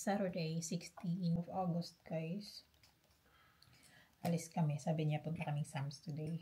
Saturday, 16th of August, guys. Alis kami. Sabi niya, punta kaming Sam's today.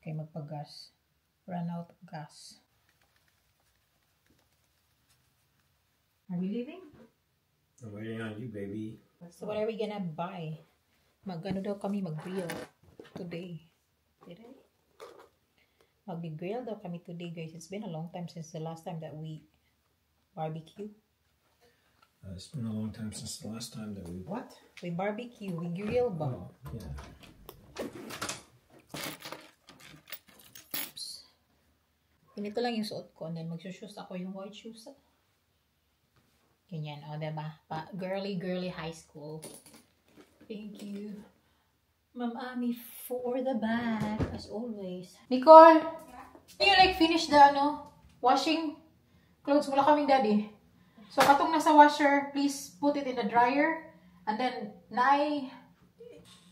Okay, magpagas. Run out of gas. Are we leaving? I'm waiting on you, baby. So what are we gonna buy? Mag-ano daw kami mag-grill today. Did I? Mag-grill daw kami today, guys. It's been a long time since the last time that we barbecue. It's been a long time since the last time that we... What? We barbecue. We grill ba? Oh, yeah. Oops. Ganito lang yung suot ko. And then magsushoes ako yung white shoes. Ganyan. O, diba? Girly high school. Thank you. Ma'am Ami for the bag. As always. Nicole! Can you like finish the washing clothes? Wala kaming daddy. So, katong nasa washer, please put it in the dryer. And then,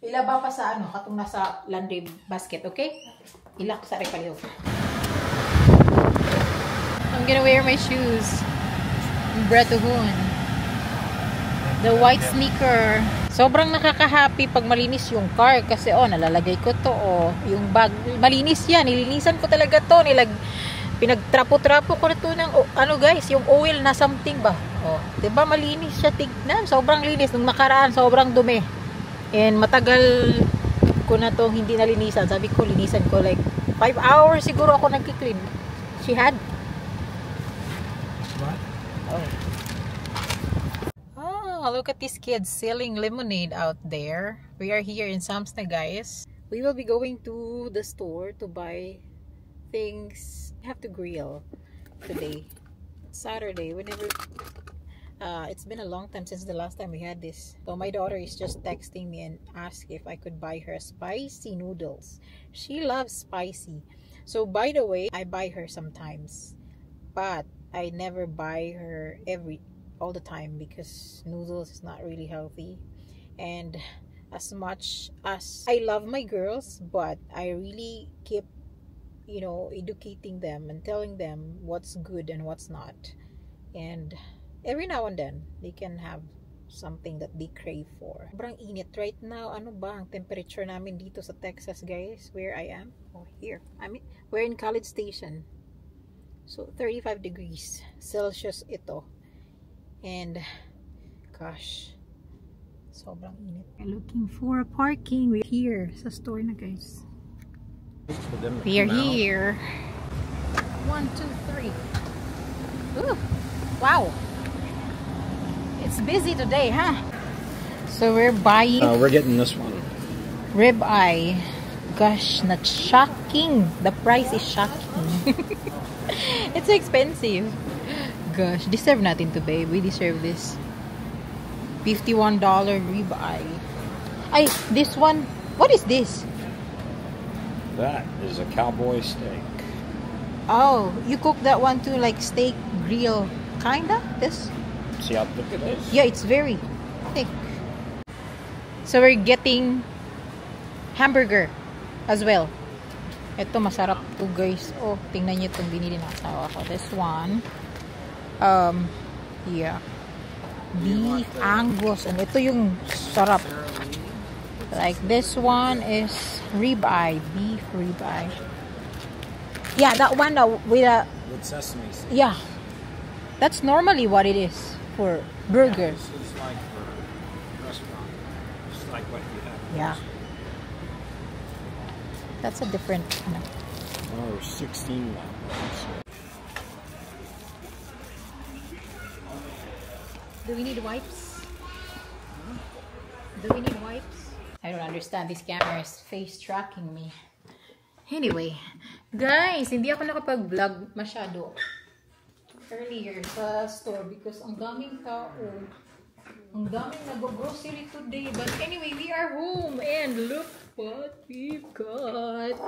ilaba pa sa katong nasa laundry basket, okay? Ilak sa repalyo. I'm gonna wear my shoes. Bratuhon. The white sneaker. Sobrang nakaka-happy pag malinis yung car. Kasi, nalalagay ko to, yung bag. Malinis yan. Nilinisan ko talaga to. Pinagtrapo-trapo ko na to ng, guys, yung oil na something ba? Diba malinis siya tignan? Sobrang linis. Nung nakaraan, sobrang dumi. And matagal ko na tong hindi nalinisan. Sabi ko, linisan ko like 5 hours siguro ako nagki-clean. She had. What? Oh, look at these kids selling lemonade out there. We are here in Sam's na, guys. We will be going to the store to buy things. Have to grill today, Saturday, whenever. It's been a long time since the last time we had this. So my daughter is just texting me and asked if I could buy her spicy noodles. She loves spicy. So by the way, I buy her sometimes, but I never buy her all the time because noodles is not really healthy. And as much as I love my girls, but I really keep educating them and telling them what's good and what's not. And every now and then, they can have something that they crave for. Sobrang init right now. Ano ba ang temperature namin dito sa Texas, guys? Where I am? Here. We're in College Station. So, 35 degrees Celsius ito. And, gosh, sobrang init. I'm looking for parking. We're here sa store na, guys. We are here. 1, 2, 3. Ooh, wow. It's busy today, huh? So we're buying. We're getting this one. Rib eye. Gosh, not shocking. The price is shocking. It's expensive. Gosh, deserve natin to, babe. We deserve this. $51 rib eye. Ay, this one. What is this? That is a cowboy steak. Oh, you cook that one too, like steak grill, kinda? This? See how thick it is? Yeah, it's very thick. So we're getting hamburger as well. Ito masarap to, guys. Oh, tingnan niyo itong binili ng asawa ko. This one, yeah, beef Angus, and ito yung sarap. Like this one is rib eye, beef rib eye. Yeah, that one with sesame seeds. Yeah, that's normally what it is for burger. Yeah, this is like for restaurant. It's like what you have. Yeah, that's a different. Oh, 16 ones. Do we need wipes? Do we need wipes? I don't understand. This camera is face tracking me. Anyway, guys, hindi ako nakapag-vlog masyado earlier sa store because ang daming tao. Ang daming nag-grocery today. But anyway, we are home and look what we've got.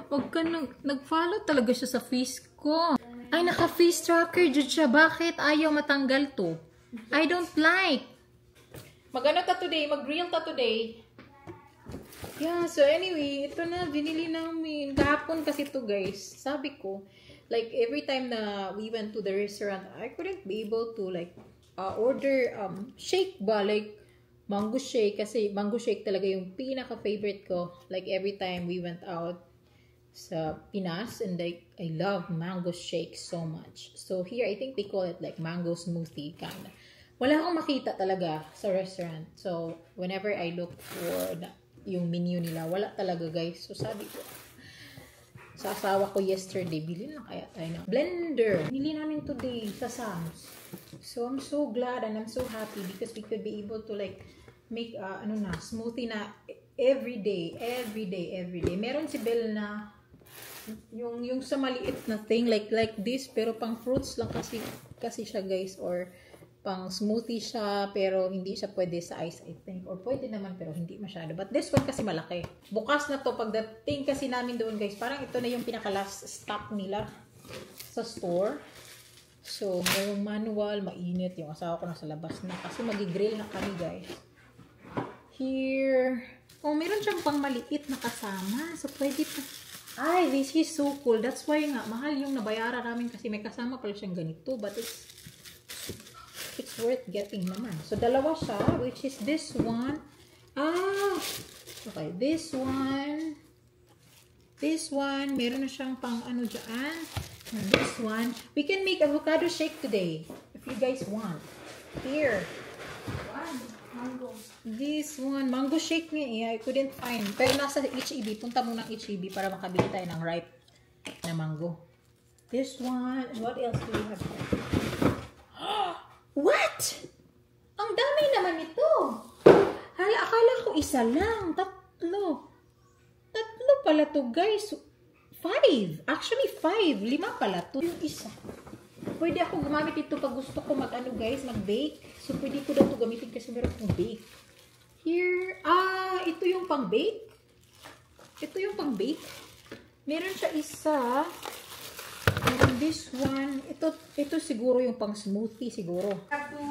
Wag ka nag-follow talaga siya sa face ko. Ay, naka-face tracker dyan siya. Bakit ayaw matanggal to? I don't like. Mag-ano ta today? Mag-grill ta today. Yeah, so anyway, ito na, binili namin. Kahapon kasi to, guys. Sabi ko, like, every time na we went to the restaurant, I couldn't be able to, like, order shake ba, like mango shake, kasi mango shake talaga yung pinaka-favorite ko. Like every time we went out sa Pinas, and like I love mango shake so much. So here I think they call it like mango smoothie kind. Wala akong makita talaga sa restaurant. So whenever I look for yung menu nila, wala talaga guys. So sabi ko sa asawa ko yesterday, bilhin na kaya tayo ng blender. Bili namin today sa Sam's. So I'm so glad and I'm so happy because we could be able to like make smoothie na every day. Meron si Belle na yung sa maliit na thing like this, pero pang fruits lang kasi siya guys, or pang smoothie siya pero hindi siya pwede sa ice I think, or pwede naman pero hindi masyado. But this one kasi malaki. Bukas na to pagdating kasi namin doon guys. Parang ito na yung pinaka last stock nila sa store. So merong manual, mainit, yung asawa ko nasa labas na kasi magi-grill na kami guys. Here, meron siyang pang maliit na kasama, so pwede pa. Ay, this is so cool. That's why nga mahal yung nabayaran namin kasi may kasama pala siyang ganito, but it's worth getting naman. So dalawa siya, which is this one. Okay, this one, meron na siyang pang ano dyan. And this one, we can make avocado shake today if you guys want. Here. Mango. This one, mango shake niya. I couldn't find. Pero nasa HEB. Punta muna ng HEB para makabili tayo ng ripe na mango. This one. What else do we have? What? Ang dami naman ito. Hala, akala ko isa lang. Tatlo pala to guys. 5. Actually 5. 5 pala to. Yung isa. Pwede ako gumamit ito pag gusto ko mag-bake. So, pwede ko daw ito gamitin kasi meron kong bake. Here, ito yung pang-bake. Meron siya isa. And this one, ito siguro yung pang-smoothie siguro. I have to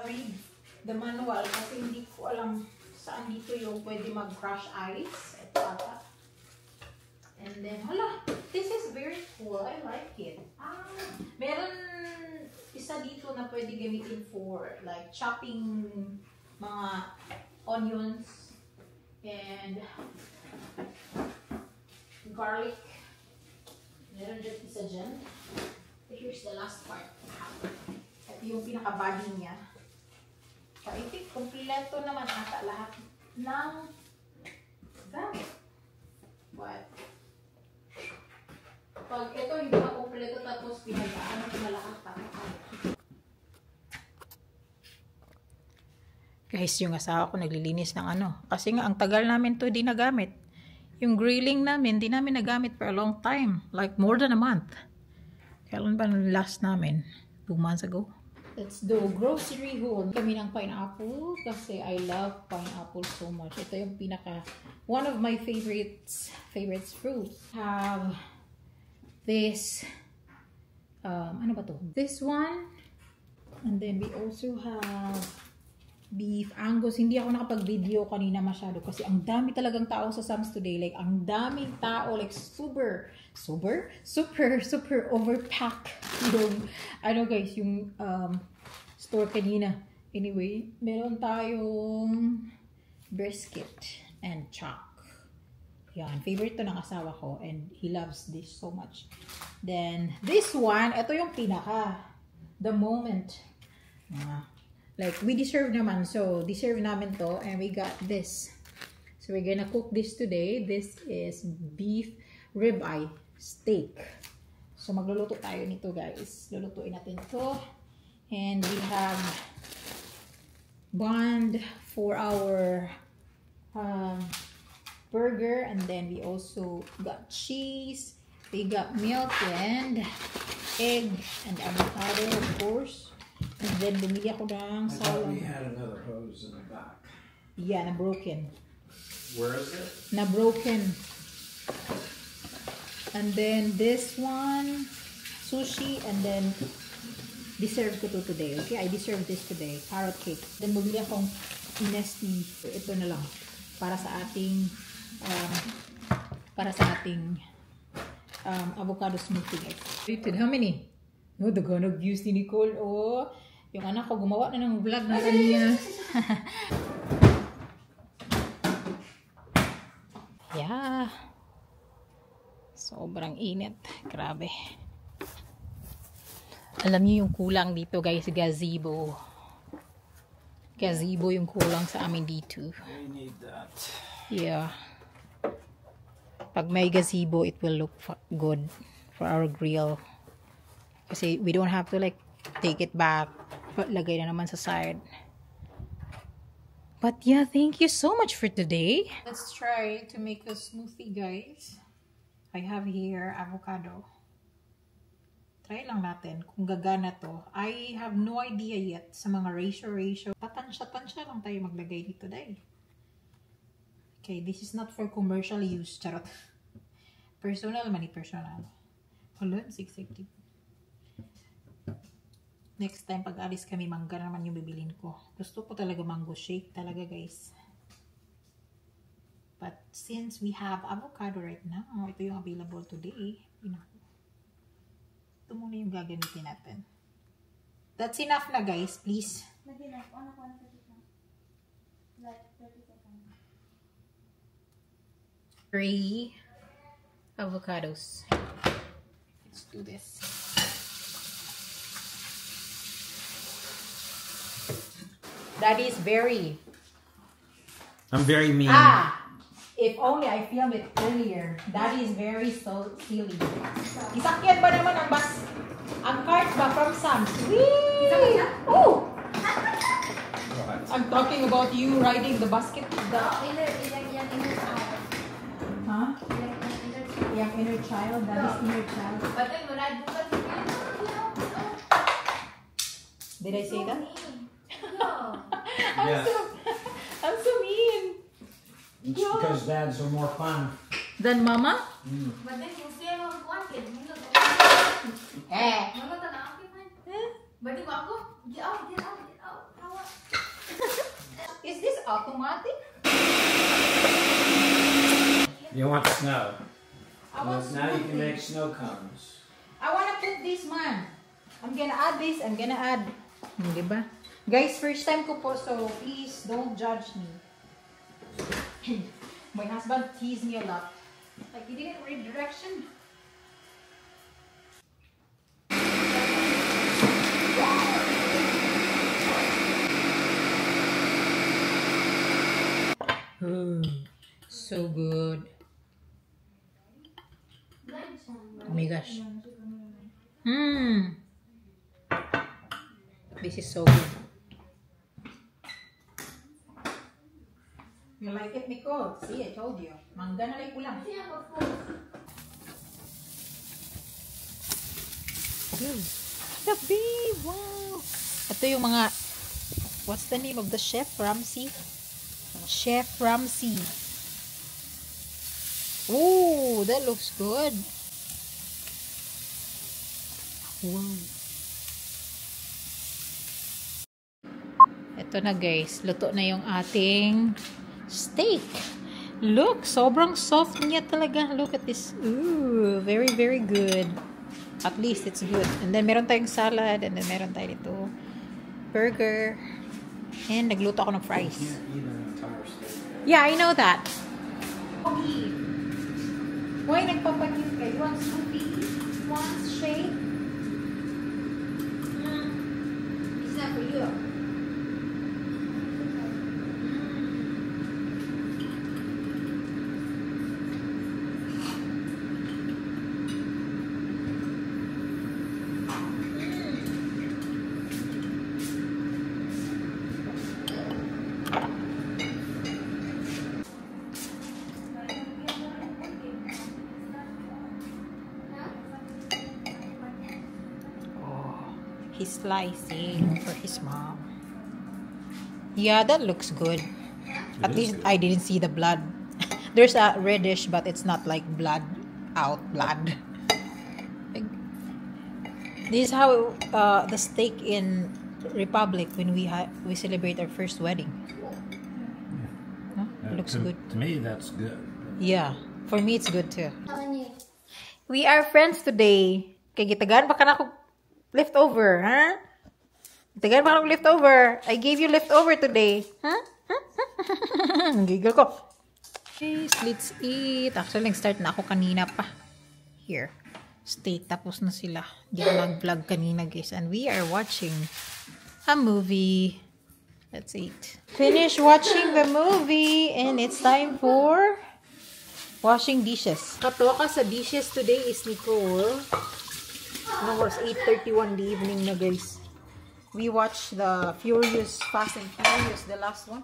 read the manual kasi hindi ko alam saan dito yung pwede mag-crush ice. Ito ata. And then, hala, this is very cool. I like it. Meron isa dito na pwede gamitin for like chopping mga onions and garlic. Meron dyan isa dyan. Here's the last part. Ito yung pinaka-body niya. So, I think kompleto naman ata lahat ng gamit. But pag ito hindi pa kompleto tapos pinag-ano ko na lahat guys, yung asawa ko naglilinis ng kasi nga ang tagal namin to di nagamit. Yung grilling namin di namin nagamit for a long time, like more than a month. Kailan ba last namin? 2 months ago. Let's do grocery haul. Kami ng pineapple kasi I love pineapple so much. Ito yung one of my favorites fruits. Have this ano ba to? This one, and then we also have beef Angus. Hindi ako nakapag-video kanina masyado kasi ang dami talagang tao sa Sam's today. Like ang daming tao, like super overpack yung guys, yung store kanina. Anyway, meron tayong brisket and chuck. Yan, favorite to ng asawa ko and he loves this so much. Then, this one, ito yung the moment. Like, we deserve naman. So, deserve namin to and we got this. So, we're gonna cook this today. This is beef ribeye steak. So, magluluto tayo nito guys. Lulutuin natin to. And we have bun for our burger, and then we also got cheese, we got milk and egg and avocado of course, and then bumili ako ng salad. I thought we had another hose in the back. Yeah, na broken. Where is it? Na broken. And then this one, sushi, and then deserve ko to today. Okay, I deserve this today. Carrot cake. Then bumili akong Nestle. Ito na lang para sa ating avocado smoothie guys. How many? No, the gonna use ni Nicole. Oh, Yung anak ko gumawa na ng vlog na kanya. Yeah. Sobrang init. Grabe. Alam niyo yung kulang dito guys, gazebo. Gazebo yung kulang sa amin dito. We need that. Yeah. Pag may gazebo, it will look good for our grill. Kasi we don't have to like take it back. Lagay na naman sa side. But yeah, thank you so much for today. Let's try to make a smoothie, guys. I have here avocado. Try lang natin kung gagana to. I have no idea yet sa mga ratio. Patansya lang tayo maglagay dito dahil. Okay, this is not for commercial use. Charot. Personal, personal. Hala, siksik. Next time, pag alis kami, mangga naman yung bibilin ko. Gusto ko talaga mango shake talaga, guys. But since we have avocado right now, ito yung available today. Ito muna yung gagamitin natin. That's enough na, guys. Please. Like 30 seconds. 3 avocados. Let's do this. That is very... I'm very mean. If only I filmed it earlier. That is very so silly. Isakyan ba naman ang bus? Ang cart ba from Sam's? Whee! Oh! I'm talking about you riding the basket. Huh? Yung inner child. That is inner child. Did I say that? No. Yeah. I'm so mean. It's because dads are more fun. Then mama? But then you say I don't want it. Eh. But if I go, get out. Is this automatic? You want snow? I want Now you can smoothie. make snow cones. I want to put this man. I'm gonna add this. I'm gonna add. Diba? Guys, first time ko po, so please don't judge me. My husband teased me a lot. Like, he didn't read direction. So good. Oh my gosh. This is so good. You like it, Nicole? See, I told you. Mangga na lang ulang. Tabi! Wow! Ito yung mga... What's the name of the chef? Ramsay? Chef Ramsay. Ooh, that looks good. Wow. Ito na guys, luto na yung ating steak. Look, sobrang soft niya talaga. Look at this. Ooh, very, very good. At least it's good. And then meron tayong salad, and then meron tayo dito burger. And nagluto ako ng fries. You can't eat an entire steak. Yeah, I know that. Why nagpapagyut ka? You want smoothie? You want shake? It's not for you. He's slicing for his mom. Yeah, that looks good. At least I didn't see the blood. There's a reddish, but it's not like blood. This is how the steak in Republic when we celebrate our first wedding. Huh? Looks good. To me, that's good. Yeah, for me it's good too. We are friends today. Kay gitagan baka na ako leftover, huh? Tagal pa leftover. I gave you leftover today. Huh? Giggle ko. Guys, let's eat. Actually, nag-start na ako kanina pa. Here. Stay. Tapos na sila. Hindi ako nag-vlog kanina, guys. And we are watching a movie. Let's eat. Finish watching the movie. And it's time for washing dishes. Katuwa ka sa dishes today is Nicole. It was 8:31 in the evening na, guys. We watched the Fast and Furious, the last one.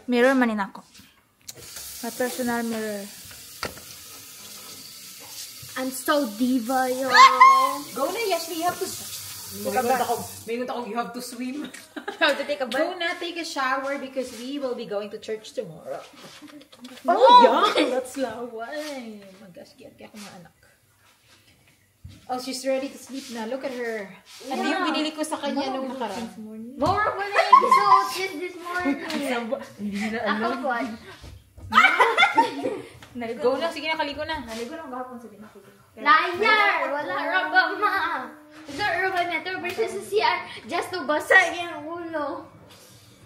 Mirror manin ako. My personal mirror. I'm so diva, yo. Go na, Yashli. You have to... Mayroon ako, you have to swim. You have to take a bath. Go na, take a shower because we will be going to church tomorrow. Oh, yeah, that's laway. Magas, kaya ako mga anak. Oh, she's ready to sleep na. Look at her. Yeah. Ano yung binili ko sa kanya nung nakaraan? More pa na yung suot this morning. Ako po. Go na, sige na, kaliko na. Naligo lang gahapon sa binakot. Liar! Wala raba, ma! Ito, urban meter versus sa CR just to basa yung ulo.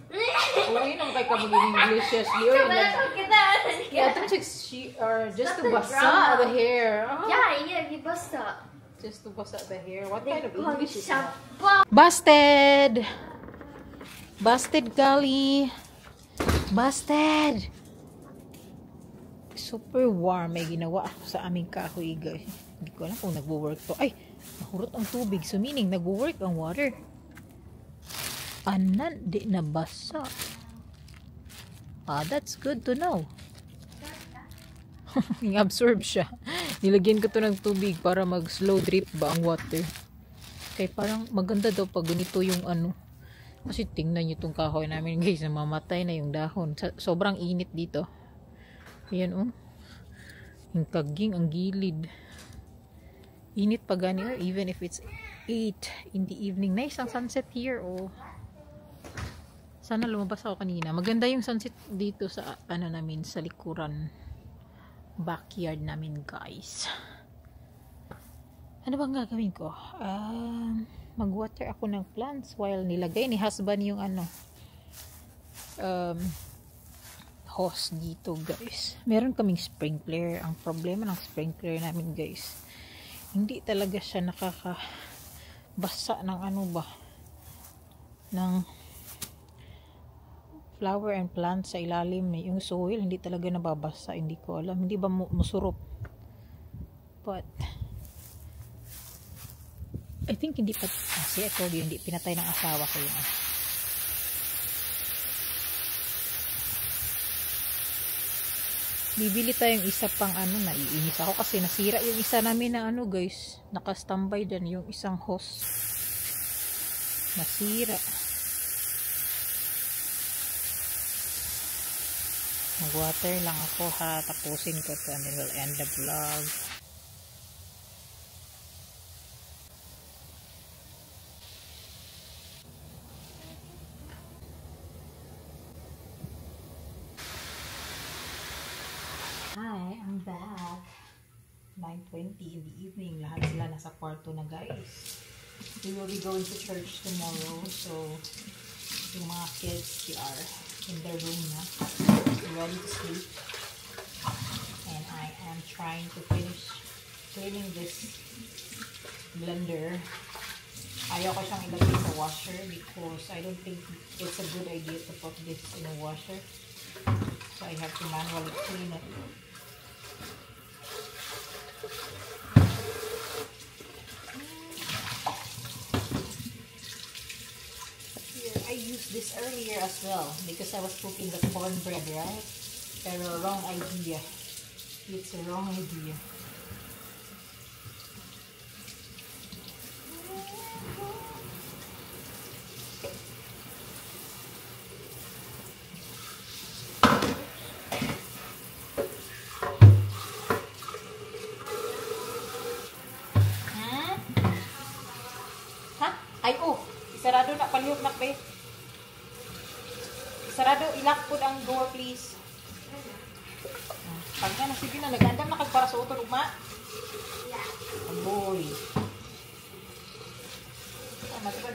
Uy, nang kay ka mag-English, Ashley. Wala ko kita. Yeah, I think just to basa the hair. Yeah, di basa. Just to basa the hair. What kind of English is that? Shampoo. Busted! Busted, Gali. Busted! Super warm. May ginawa ako sa aming kahoy, guys. Hindi ko alam kung nagwo-work to. Ay, nahurot ang tubig. So, meaning, nagwo-work ang water. Anan, di nabasa. That's good to know. Absorb siya. Nilagyan ko to ng tubig para mag-slow drip ba ang water. Kaya parang maganda daw pag ganito yung ano. Kasi tingnan nyo itong kahoy namin, guys. Namamatay na yung dahon. Sobrang init dito. Ayan, oh. Yung kaging, ang gilid. Init pa gani, oh. Even if it's 8 in the evening. Nice ang sunset here, oh. Sana lumabas ako kanina. Maganda yung sunset dito sa, ano namin, sa likuran. Backyard namin, guys. Ano bang gagawin ko? Mag-water ako ng plants while nilagay ni husband yung ano, hose dito, guys. Meron kaming sprinkler. Ang problema ng sprinkler namin, guys, hindi talaga siya nakakabasa ng ano ba, ng flower and plants sa ilalim. Yung soil hindi talaga nababasa. Hindi ko alam, hindi ba musurop, but I think hindi pa, kasi I told you, hindi pinatay ng asawa ko yun. Bibili tayong isa pang ano, naiinis ako kasi nasira yung isa namin na ano, guys, naka-standby dyan yung isang hose, nasira. Mag-water lang ako, ha. Tapusin ko ito and then we'll end the vlog. Hi, I'm back. 9:20 in the evening. Lahat sila nasa kwarto na, guys. We will be going to church tomorrow. So, yung mga kids, they are in their room na. Ready to sleep. And I am trying to finish cleaning this blender. Ayaw ko siyang ilagay sa washer because I don't think it's a good idea to put this in a washer. So I have to manually clean it. I used this earlier as well because I was cooking the cornbread, right? Pero wrong idea. It's a wrong idea. Ay, oh, isarado na, palihog na, pe. Isarado, ilak po ang door, please. Pag na, sige na, nag-andam na kag para sa utol, ugma.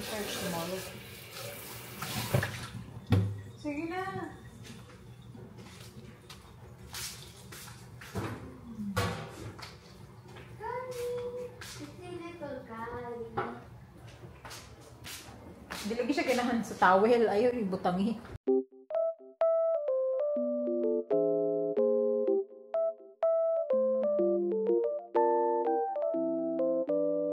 search mall. Sige na. Di lagi siya kinahan sa towel. Ayaw, ibutangi.